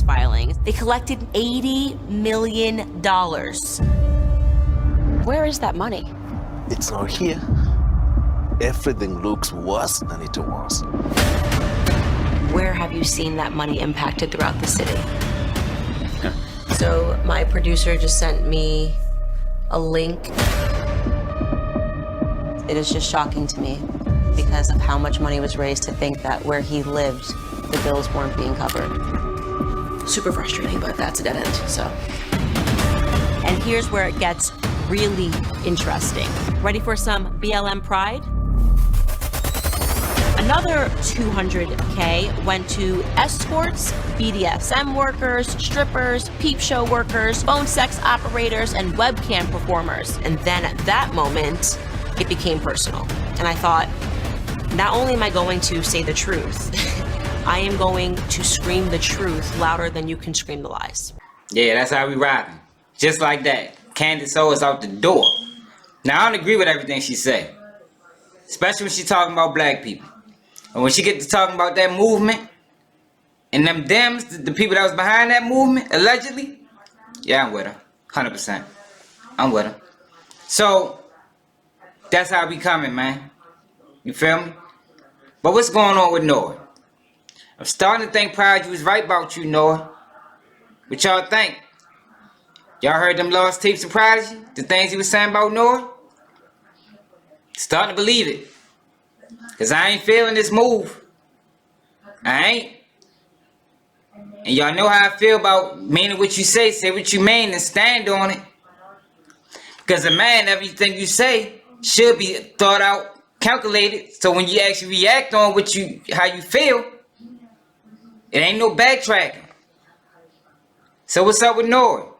filings, they collected $80 million. Where is that money? It's not here. Everything looks worse than it was. Where have you seen that money impacted throughout the city? So my producer just sent me a link. It is just shocking to me because of how much money was raised to think that where he lived, the bills weren't being covered. Super frustrating, but that's a dead end, so. And here's where it gets really interesting. Ready for some BLM pride? Another $200K went to escorts, BDSM workers, strippers, peep show workers, phone sex operators, and webcam performers. And then at that moment, it became personal. And I thought, not only am I going to say the truth, I am going to scream the truth louder than you can scream the lies. Yeah, that's how we riding. Just like that. Candace Owens out the door. Now, I don't agree with everything she said. Especially when she's talking about black people. And when she gets to talking about that movement, and them Dems, the people that was behind that movement, allegedly, yeah, I'm with her. 100%. I'm with her. So, that's how we coming, man. You feel me? But what's going on with Nore? I'm starting to think Prodigy was right about you, Nore. What y'all think? Y'all heard them lost tapes of Prodigy? The things he was saying about Nore? Starting to believe it. Cause I ain't feeling this move. I ain't. And y'all know how I feel about meaning what you say what you mean, and stand on it. Because a man, everything you say should be thought out, calculated. So when you actually react on how you feel, it ain't no backtracking. So what's up with Nore?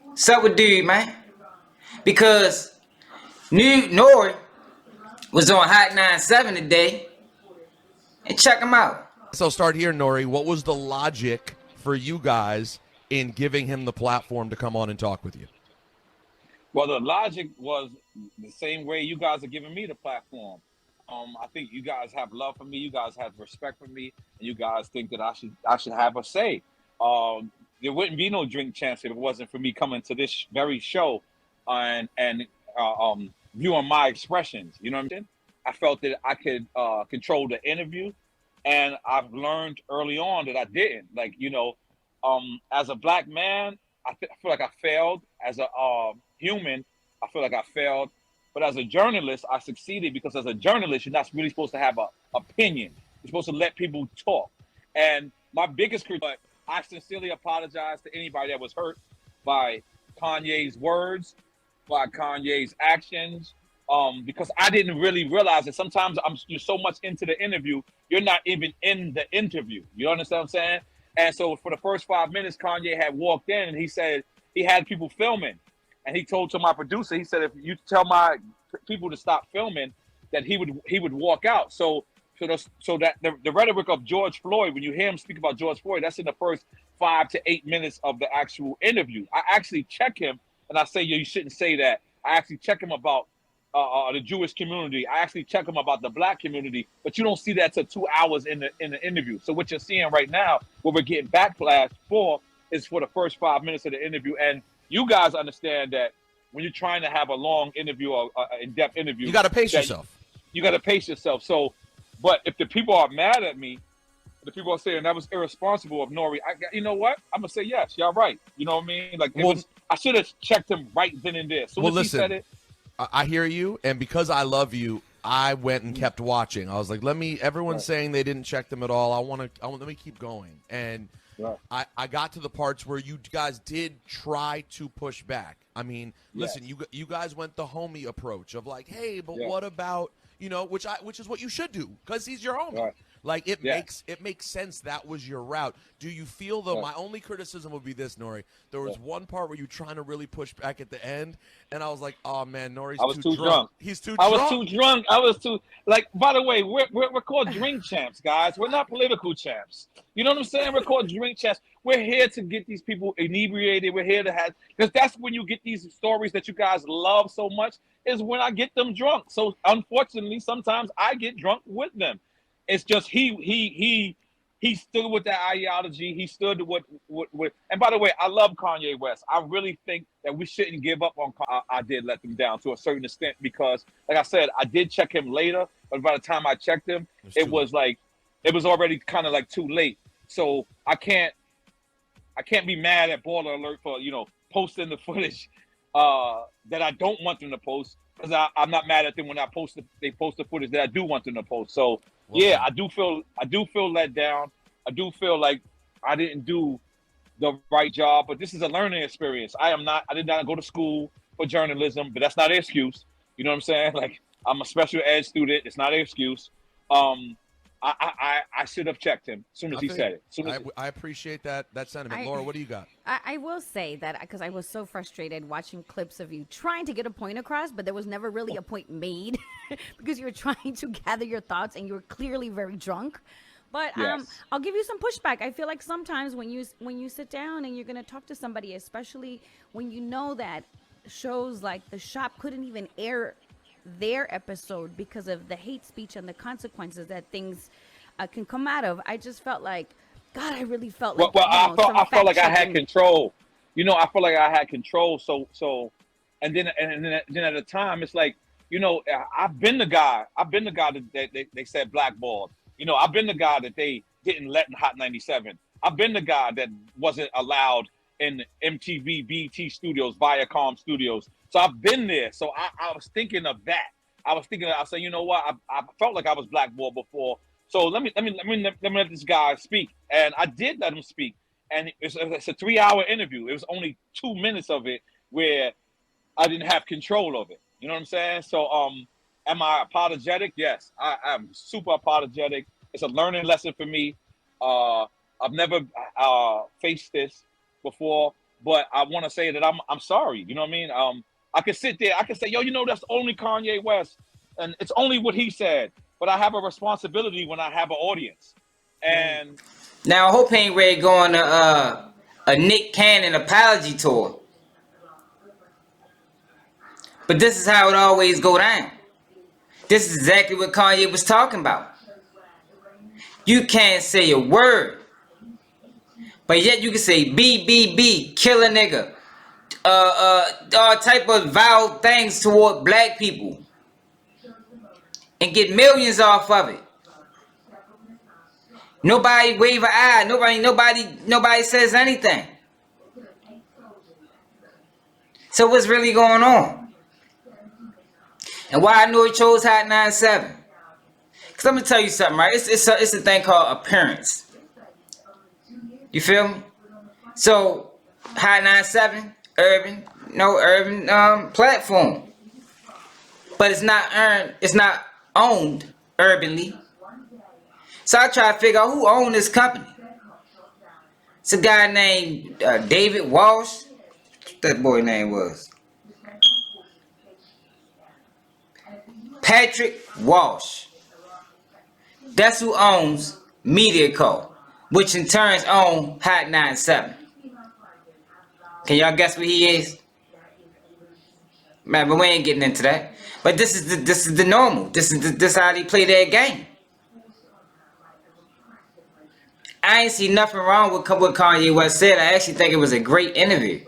What's up with dude, man? Because Nore was on Hot 97 today, and check him out. So I'll start here, Nore. What was the logic for you guys in giving him the platform to come on and talk with you? Well, the logic was the same way you guys are giving me the platform. I think you guys have love for me. You guys have respect for me, and you guys think that I should have a say. There wouldn't be no drink champs if it wasn't for me coming to this very show and viewing my expressions. You know what I'm saying? I felt that I could control the interview, and I've learned early on that I didn't. Like, you know, as a black man, I feel like I failed. As a human, I feel like I failed. But as a journalist, I succeeded because as a journalist, you're not really supposed to have an opinion. You're supposed to let people talk. And my biggest critique, I sincerely apologize to anybody that was hurt by Kanye's words, by Kanye's actions, because I didn't really realize that sometimes you're so much into the interview, you're not even in the interview. You understand what I'm saying? And so for the first 5 minutes, Kanye had walked in and he said he had people filming. And he told to my producer, he said, if you tell my people to stop filming, that he would walk out. So that the rhetoric of George Floyd, when you hear him speak about George Floyd, that's in the first 5 to 8 minutes of the actual interview. I actually check him and I say, you shouldn't say that. I actually check him about the Jewish community. I actually check him about the black community, but you don't see that till 2 hours in the interview. So what you're seeing right now, what we're getting backlash for, is for the first 5 minutes of the interview. And you guys understand that when you're trying to have a long interview or in-depth interview, you got to pace yourself. You got to pace yourself. So, but if the people are mad at me, the people are saying that was irresponsible of Nore, you know what? I'm gonna say yes, y'all right. You know what I mean? Like I should have checked him right then and there. So he said it. I hear you, and because I love you, I went and kept watching. I was like, everyone's saying they didn't check them at all. Let me keep going. And I got to the parts where you guys did try to push back. I mean, listen, you guys went the homie approach of like, hey, but what about, which is what you should do because he's your homie. Right. Like it makes sense. That was your route. Do you feel though? My only criticism would be this, Nore. There was one part where you trying to really push back at the end, and I was like, "Oh man, Nore's too drunk. He's too drunk. I was too drunk. I was too like. By the way, we're called drink champs, guys. We're not political champs. You know what I'm saying? We're called drink champs. We're here to get these people inebriated. We're here to have because that's when you get these stories that you guys love so much. Is when I get them drunk. So unfortunately, sometimes I get drunk with them. It's just he he stood with that ideology. He stood with. And by the way, I love Kanye West. I really think that we shouldn't give up on. I did let them down to a certain extent because, like I said, I did check him later, but by the time I checked him, it was already kind of like too late. So I can't be mad at Baller Alert for posting the footage that I don't want them to post, because I'm not mad at them when they post the footage that I do want them to post. So yeah, I do feel let down. I do feel like I didn't do the right job, but this is a learning experience. I did not go to school for journalism, but that's not an excuse. You know what I'm saying? Like, I'm a special ed student. It's not an excuse. I should have checked him as soon as he said it. I appreciate that sentiment. Laura, what do you got? I will say that because I was so frustrated watching clips of you trying to get a point across, but there was never really a point made because you were trying to gather your thoughts and you were clearly very drunk. But yes. I'll give you some pushback. I feel like sometimes when you sit down and you're going to talk to somebody, especially when you know that shows like The Shop couldn't even air their episode because of the hate speech and the consequences that things can come out of. I just felt like, God, I really felt like. I felt like I had control. I felt like I had control. So, and then at the time, it's like, I've been the guy that they said blackballed. I've been the guy that they didn't let in Hot 97. I've been the guy that wasn't allowed in MTV, BT studios, Viacom studios. So I've been there. So I was thinking of that. I said, you know what? I felt like I was blackballed before. So let me let this guy speak. And I did let him speak. And it's a 3-hour interview. It was only 2 minutes of it where I didn't have control of it. You know what I'm saying? So am I apologetic? Yes, I'm super apologetic. It's a learning lesson for me. I've never faced this before, but I want to say that I'm sorry. You know what I mean? I can sit there. I can say, that's only Kanye West, and it's only what he said. But I have a responsibility when I have an audience. And now I hope he ain't ready going to a Nick Cannon apology tour. But this is how it always go down. This is exactly what Kanye was talking about. You can't say a word, but yet you can say B, kill a nigga, all type of vile things toward black people, and get millions off of it. Nobody wave an eye. Nobody says anything. So what's really going on? And why I know he chose Hot 97? Because I'm going to tell you something, right? It's a thing called appearance. You feel me? So, Hot 97, urban platform. But it's not owned urbanly. So I try to figure out who owned this company. It's a guy named David Walsh. What that boy name was? Patrick Walsh. That's who owns Media Co., which in turn owns Hot 97. Can y'all guess what he is? Man, but we ain't getting into that. But this is the normal. This is how they play their game. I ain't see nothing wrong with what Kanye West said. I actually think it was a great interview.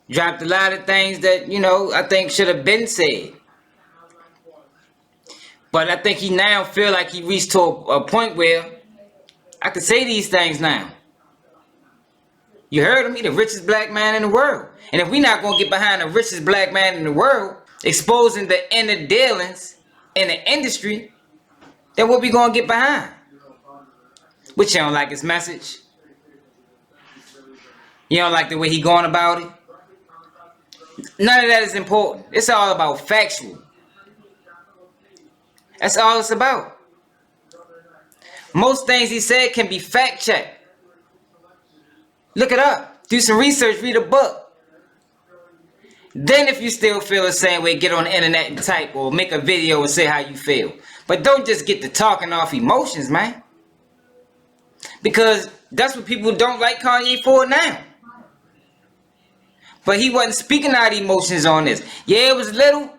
Dropped a lot of things that, I think should have been said. But I think he now feel like he reached to a point where I can say these things now. You heard him? He the richest black man in the world. And if we not going to get behind the richest black man in the world, exposing the inner dealings in the industry, then what we going to get behind? But you don't like his message? You don't like the way he going about it? None of that is important. It's all about factual. That's all it's about. Most things he said can be fact checked. Look it up. Do some research. Read a book. Then if you still feel the same way, get on the internet and type or make a video and say how you feel. But don't just get to talking off emotions, man. Because that's what people don't like Kanye for now. But he wasn't speaking out emotions on this. Yeah, it was little.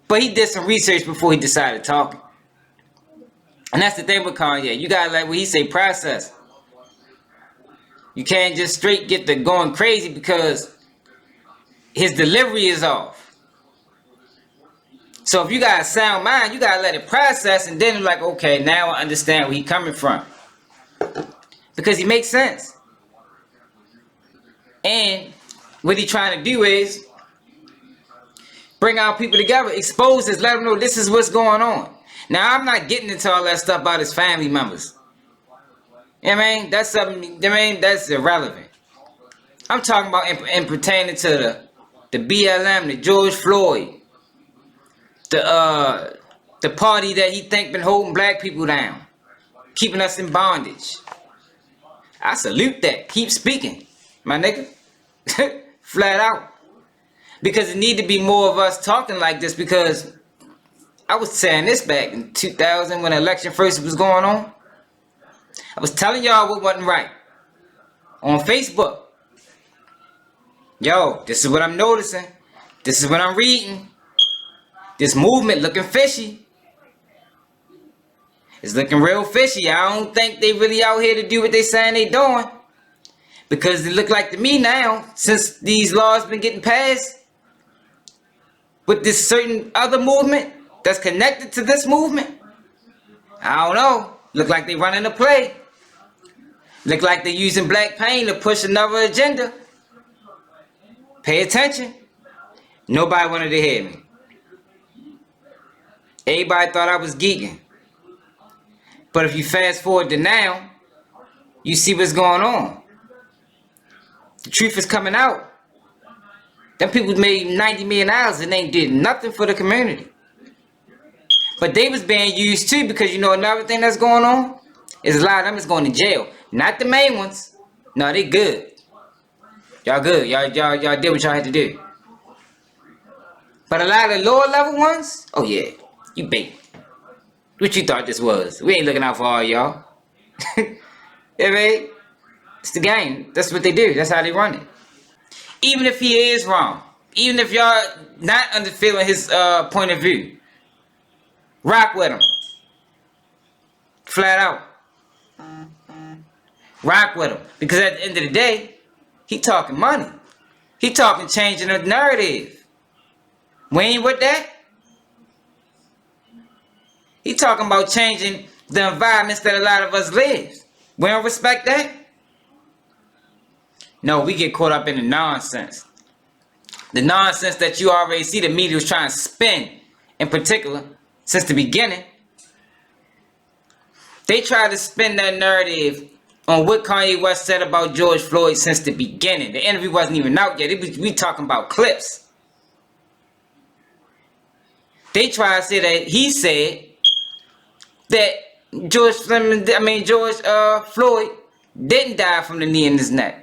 But he did some research before he decided talking. And that's the thing with Kanye. You gotta like what he say, process. You can't just straight get the going crazy because his delivery is off. So if you got a sound mind, you gotta let it process, and then like, okay, now I understand where he coming from. Because he makes sense. And what he trying to do is bring our people together, expose this, let them know this is what's going on. Now I'm not getting into all that stuff about his family members. You know what I mean? That's something, that's irrelevant. I'm talking about in pertaining to the BLM, the George Floyd, the party that he think been holding black people down, keeping us in bondage. I salute that. Keep speaking, my nigga. Flat out. Because it need to be more of us talking like this, because I was saying this back in 2000 when the election first was going on. I was telling y'all what wasn't right. On Facebook. Yo, this is what I'm noticing. This is what I'm reading. This movement looking fishy. It's looking real fishy. I don't think they really out here to do what they saying they doing. Because it look like to me now, since these laws been getting passed, with this certain other movement that's connected to this movement, I don't know. Look like they running a play. Look like they're using black pain to push another agenda. Pay attention. Nobody wanted to hear me. Everybody thought I was geeking. But if you fast forward to now, you see what's going on. The truth is coming out. Them people made $90 million and they did nothing for the community. But they was being used too, because you know another thing that's going on is a lot of them is going to jail. Not the main ones. No, they good. Y'all good. Y'all did what y'all had to do. But a lot of the lower level ones, oh yeah, you bait. What you thought this was? We ain't looking out for all y'all. Yeah, man. It's the game. That's what they do. That's how they run it. Even if he is wrong, even if y'all not under feeling his point of view, rock with him. Flat out. Rock with him. Because at the end of the day, he talking money. He talking changing the narrative. We ain't with that. He talking about changing the environments that a lot of us live. We don't respect that. No, we get caught up in the nonsense. The nonsense that you already see the media was trying to spin, in particular, since the beginning. They tried to spin that narrative on what Kanye West said about George Floyd since the beginning. The interview wasn't even out yet. We talking about clips. They tried to say that he said that George Floyd didn't die from the knee in his neck.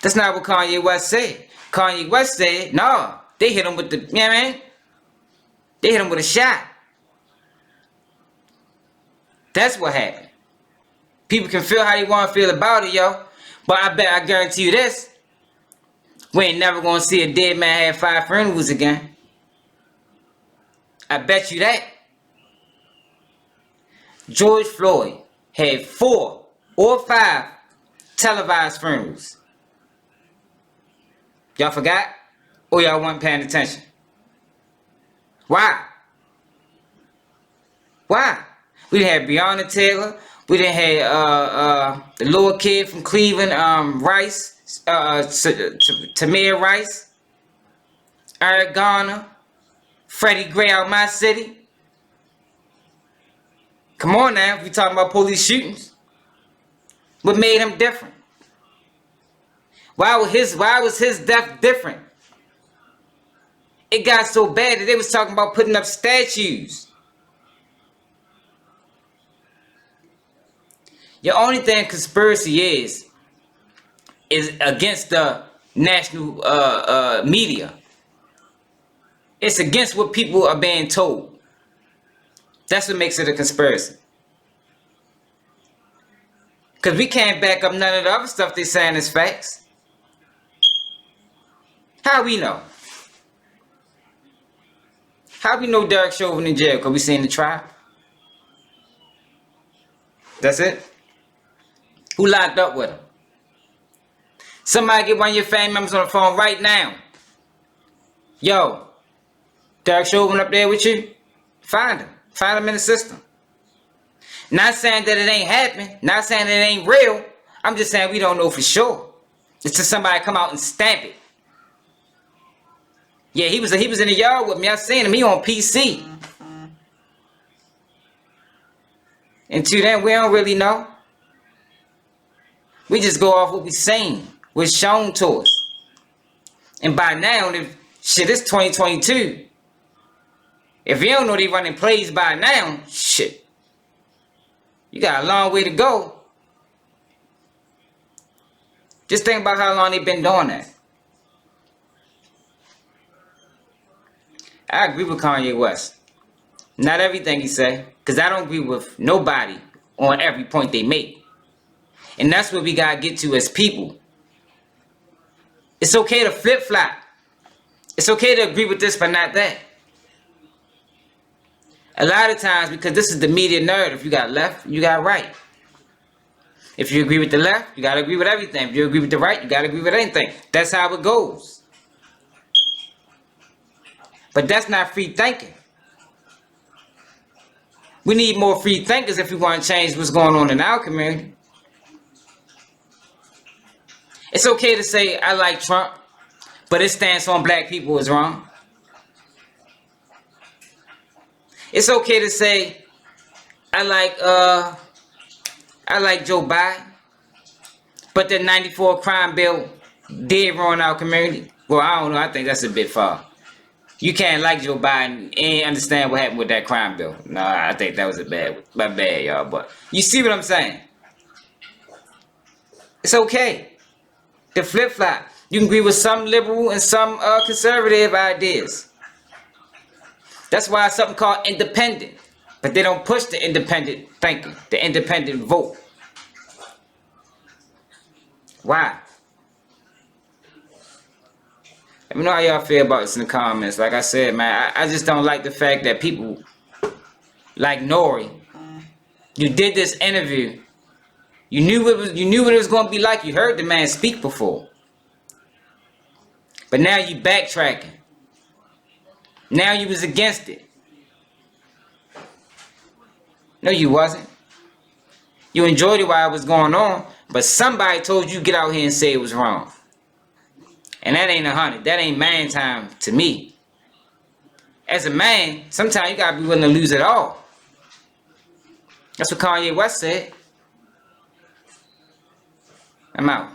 That's not what Kanye West said. Kanye West said, no, they hit him with the, you know what I mean? They hit him with a shot. That's what happened. People can feel how they want to feel about it, yo. But I guarantee you this. We ain't never going to see a dead man have 5 funerals again. I bet you that. George Floyd had 4 or 5 televised funerals. Y'all forgot? Or y'all weren't paying attention? Why? Why? We done had Breonna Taylor. We done had the little kid from Cleveland, Rice, Tamir Rice, Eric Garner, Freddie Gray out my city. Come on now, we talking about police shootings. What made him different? Why was his death different? It got so bad that they was talking about putting up statues. Your only thing conspiracy is against the national media. It's against what people are being told. That's what makes it a conspiracy. Because we can't back up none of the other stuff they're saying is facts. How we know? How we know Derek Chauvin in jail? Because we seen the trial. That's it. Who locked up with him? Somebody get one of your family members on the phone right now. Yo, Derek Chauvin up there with you? Find him. Find him in the system. Not saying that it ain't happening. Not saying that it ain't real. I'm just saying we don't know for sure. It's just somebody come out and stamp it. Yeah, he was in the yard with me. I seen him. He on PC. Until then, we don't really know. We just go off what we seen, what's shown to us. And by now, if shit, it's 2022. If you don't know they running plays by now, shit, you got a long way to go. Just think about how long they've been doing that. I agree with Kanye West. Not everything he say, because I don't agree with nobody on every point they make. And that's what we gotta get to as people. It's okay to flip-flop. It's okay to agree with this but not that. A lot of times, because this is the media narrative, you got left, you got right. If you agree with the left, you gotta agree with everything. If you agree with the right, you gotta agree with anything. That's how it goes. But that's not free thinking. We need more free thinkers if we want to change what's going on in our community. It's okay to say, I like Trump, but his stance on black people is wrong. It's okay to say, I like Joe Biden, but the 94 crime bill did ruin our community. Well, I don't know. I think that's a bit far. You can't like Joe Biden and understand what happened with that crime bill. No, I think that was bad, y'all. But you see what I'm saying? It's okay to flip-flop. You can agree with some liberal and some conservative ideas. That's why it's something called independent. But they don't push the independent thinking, the independent vote. Why? Let me know how y'all feel about this in the comments. Like I said, man, I just don't like the fact that people like Nore, you did this interview. You knew what it was going to be like. You heard the man speak before. But now you backtracking. Now you was against it. No, you wasn't. You enjoyed it while it was going on, but somebody told you get out here and say it was wrong. And that ain't 100. That ain't man time to me. As a man, sometimes you gotta be willing to lose it all. That's what Kanye West said. I'm out.